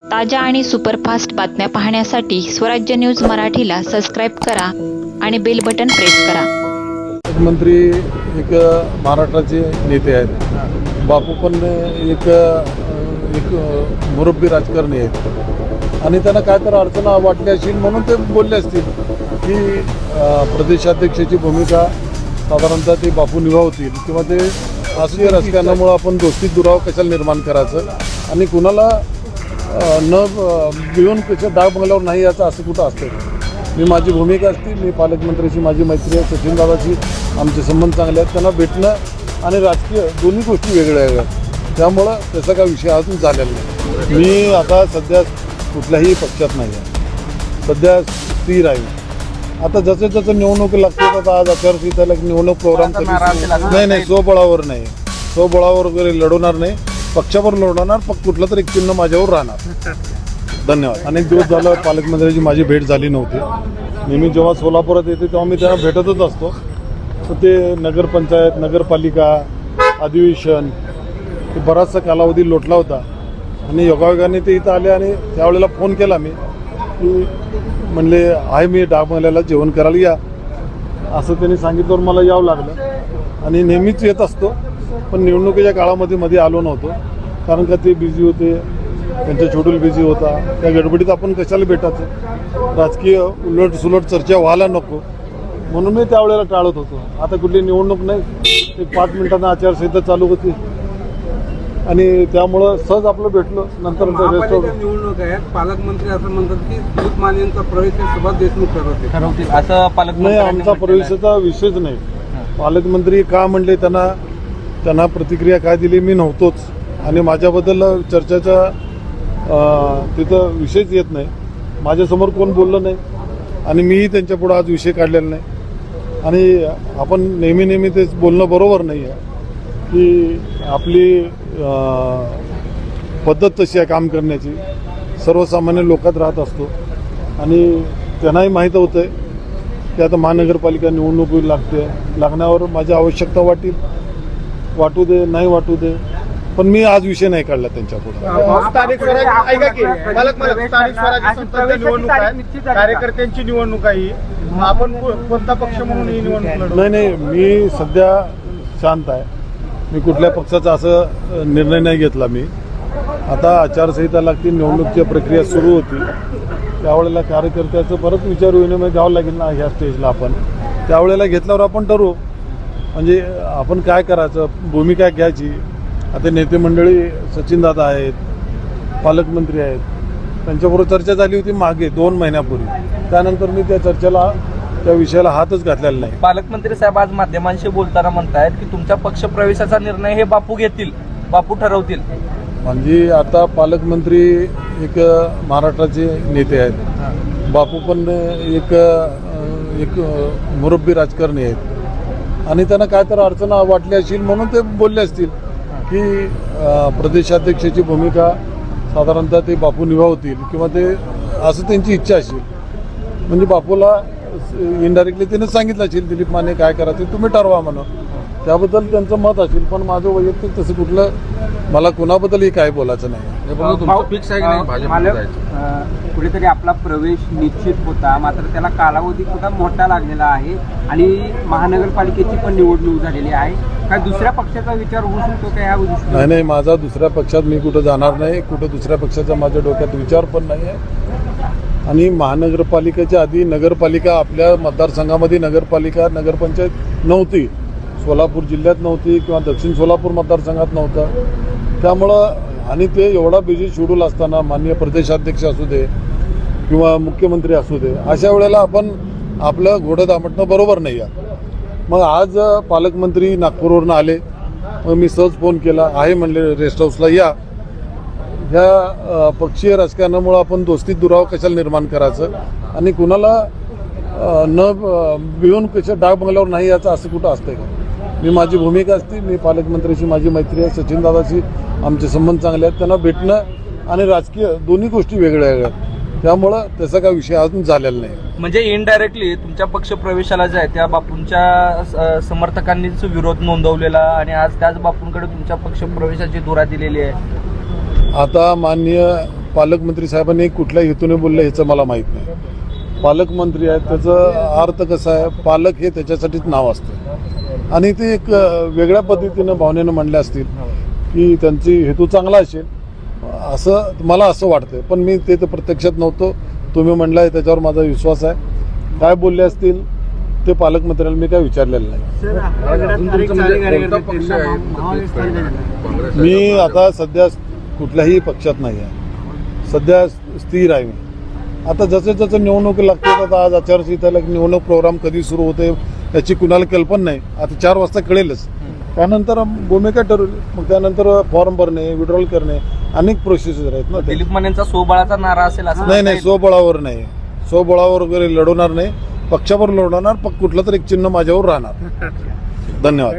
ताज्या आणि सुपरफास्ट बातम्या पाहण्यासाठी स्वराज्य न्यूज मराठीला सबस्क्राईब करा आणि बेल बटन प्रेस करा. मंत्री एक महाराष्ट्राचे नेते आहेत. बापू पण एक मुरब्बी राजकारणी आहेत आणि त्यांना काय तर अडचण वाटली असेल म्हणून ते बोलले असतील की प्रदेशाध्यक्षाची भूमिका साधारणतः ते बापू निभावतील किंवा ते राष्ट्रीय राजकारणामुळे आपण दोस्तीत दुरावा कशाला निर्माण करायचं आणि कुणाला न मिळून कशा डाग बंगल्यावर नाही याचं असं कुठं असतं. मी माझी भूमिका असते, मी पालकमंत्र्याची माझी मैत्री आहे, सचिनदादाची आमचे संबंध चांगले आहेत. त्यांना भेटणं आणि राजकीय दोन्ही गोष्टी वेगळ्या आहेत. त्यामुळं त्याचा काय विषय अजून झालेला नाही. मी आता सध्या कुठल्याही पक्षात नाही आहे, सध्या स्थिर आहे. आता जसं जसं निवडणूक लागते आता आज आचारसंहितेला निवडणूक प्रोग्राम नाही स्वबळावर नाही, स्वबळावर वगैरे लढवणार नाही, पक्षावर लढवणार, फक्त कुठलं तरी एक चिन्ह माझ्यावर राहणार. धन्यवाद. अनेक दिवस झालं पालकमंत्र्यांची माझी भेट झाली नव्हती. नेहमी जेव्हा सोलापुरात येते तेव्हा मी त्यांना भेटतच असतो. तर ते नगरपंचायत, नगरपालिका, अधिवेशन ते बराचसा कालावधी लोटला होता आणि योगायोगाने ते इथं आले आणि त्यावेळेला फोन केला मी की म्हणले आहे मी डागमल्याला जेवण करायला या, असं त्यांनी सांगितल्यावर मला यावं लागलं आणि नेहमीच येत असतो. पण निवडणुकीच्या काळामध्ये मध्ये आलो नव्हतो कारण का ते बिझी होते, त्यांचा शेड्यूल बिझी होता. त्या गडबडीत आपण कशाला भेटायचं, राजकीय उलटसुलट चर्चा व्हायला नको म्हणून मी त्यावेळेला टाळत होतो. आता कुठली निवडणूक नाही, एक 5 मिनिटांना आचारसंहिता चालू होती आणि त्यामुळं सहज आपलं भेटलो. नंतर निवडणूक आहे, पालकमंत्री असं म्हणतात की दूध मान्यांचा प्रवेश सुभाष देशमुख ठरवतील असं पालकमंत्री. नाही, आमचा प्रवेशाचा विषयच नाही. पालकमंत्री का म्हणले त्यांना प्रतिक्रिया काय दिली मी नव्हतोच आणि माझ्याबद्दल चर्चेचा तिथं विषयच येत नाही. माझ्यासमोर कोण बोललं नाही आणि मीही त्यांच्यापुढं आज विषय काढलेला नाही. आणि आपण नेहमी तेच बोलणं बरोबर नाही आहे की आपली पद्धत तशी आहे काम करण्याची. सर्वसामान्य लोकात राहत असतो आणि त्यांनाही माहीत होतं आहे की आता महानगरपालिका निवडणूक लागण्यावर माझी आवश्यकता वाटू दे नाही वाटू दे, पण मी आज विषय नाही काढला त्यांच्यापुढे. कार्यकर्त्यांची निवडणूक आहे, आपण कोणता पक्ष म्हणून ही निवडणूक? नाही, मी सध्या शांत आहे. मी कुठल्या पक्षाचा असं निर्णय नाही घेतला. मी आता आचारसंहिता लागते, निवडणुकीची प्रक्रिया सुरू होती, त्यावेळेला कार्यकर्त्याचं परत विचार विनिमय घ्यावं लागेल ना ह्या स्टेजला. आपण त्यावेळेला घेतल्यावर आपण ठरवू म्हणजे आपण काय करायचं, भूमिका घ्यायची. आता नेते मंडळी सचिनदादा आहेत, पालकमंत्री आहेत, त्यांच्याबरोबर चर्चा झाली होती मागे 2 महिन्यापूर्वी. त्यानंतर मी त्या विषयाला हातच घातलेला नाही. पालकमंत्री साहेब आज माध्यमांशी बोलताना म्हणतायत की तुमच्या पक्ष प्रवेशाचा निर्णय हे बापू घेतील, बापू ठरवतील. म्हणजे आता पालकमंत्री एक महाराष्ट्राचे नेते आहेत. बापू पण एक मुरब्बी राजकारणी आहेत आणि त्यांना काय तर अडचण वाटली असेल म्हणून ते बोलले असतील की प्रदेशाध्यक्षाची भूमिका साधारणतः ते बापू निभावतील किंवा ते असं त्यांची इच्छा असेल. म्हणजे बापूला इनडायरेक्टली त्याने सांगितलं असेल दिलीप माने काय करायचं तुम्ही ठरवा म्हणून, त्याबद्दल त्यांचं मत असेल. पण माझं वैयक्तिक तसं कुठलं मला कुणाबद्दलही काय बोलायचं नाही. कुठेतरी आपला प्रवेश निश्चित होता, मात्र त्याला कालावधी सुद्धा मोठा लागलेला आहे आणि महानगरपालिकेची पण निवडणूक झालेली आहे. काय दुसऱ्या पक्षाचा विचार होऊ शकतो का या? नाही, माझा दुसऱ्या पक्षात मी कुठं जाणार नाही. कुठं दुसऱ्या पक्षाचा माझ्या डोक्यात विचार पण नाही आहे. आणि महानगरपालिकेच्या आधी नगरपालिका आपल्या मतदारसंघामध्ये नगरपंचायत नव्हती. सोलापूर जिल्ह्यात नव्हती किंवा दक्षिण सोलापूर मतदारसंघात नव्हतं. त्यामुळं आणि ते एवढा बिझी शेड्यूल असताना माननीय प्रदेशाध्यक्ष असू दे किंवा मुख्यमंत्री असू दे, अशा वेळेला आपण आपलं घोडं दामटणं बरोबर नाही आहे. मग आज पालकमंत्री नागपूरवरून आले, मग मी सहज फोन केला आहे म्हणले रेस्ट हाऊसला या. ह्या पक्षीय राजकारणामुळं आपण दोस्तीत दुरावा कशाला निर्माण करायचं आणि कुणाला न मिळून कशा डाग बंगल्यावर नाही याचं असं कुठं असतंय का. मी माझी भूमिका असते, मी पालकमंत्र्याची माझी मैत्री आहे, सचिनदादाची आमचे संबंध चांगले आहेत. त्यांना भेटणं आणि राजकीय दोन्ही गोष्टी वेगळ्या आहेत. त्यामुळं त्याचा काय विषय अजून झालेला नाही. म्हणजे इनडायरेक्टली तुमच्या पक्ष प्रवेशाला जे आहे त्या बापूंच्या समर्थकांनीच विरोध नोंदवलेला आणि आज त्याच बापूंकडे तुमच्या पक्ष प्रवेशाची धुरा दिलेली आहे. आता माननीय पालकमंत्री साहेबांनी कुठल्या हेतूने बोलले ह्याचं मला माहीत नाही. पालकमंत्री आहेत त्याचा अर्थ कसा आहे, पालक हे त्याच्यासाठीच नाव असतं आणि ते एक वेगळ्या पद्धतीनं भावनेनं म्हणले असतील की त्यांची हेतू चांगला असेल असं मला असं वाटतं. पण मी ते तर प्रत्यक्षात नव्हतो. तुम्ही म्हणलाय त्याच्यावर माझा विश्वास आहे. काय बोलले असतील ते पालकमंत्र्यांना मी काय विचारलेलं नाही. मी आता सध्या कुठल्याही पक्षात नाही आहे. सध्या स्थिर आहे मी. आता जसे जसं निवडणूक लागते आता आज आचारसंहितेला निवडणूक प्रोग्राम कधी सुरू होते याची कुणाला कल्पना नाही. आता 4 वाजता कळेलच. त्यानंतर भूमिका ठरवली. मग त्यानंतर फॉर्म भरणे, विड्रॉल करणे अनेक प्रोसिजर आहेत ना. दिलीप मानेंचा सोबळाचा नारा असेल असं नाही, स्वबळावर नाही. स्वबळावर वगैरे लढवणार नाही. पक्षावर लढवणार. कुठलं तर एक चिन्ह माझ्यावर राहणार. धन्यवाद.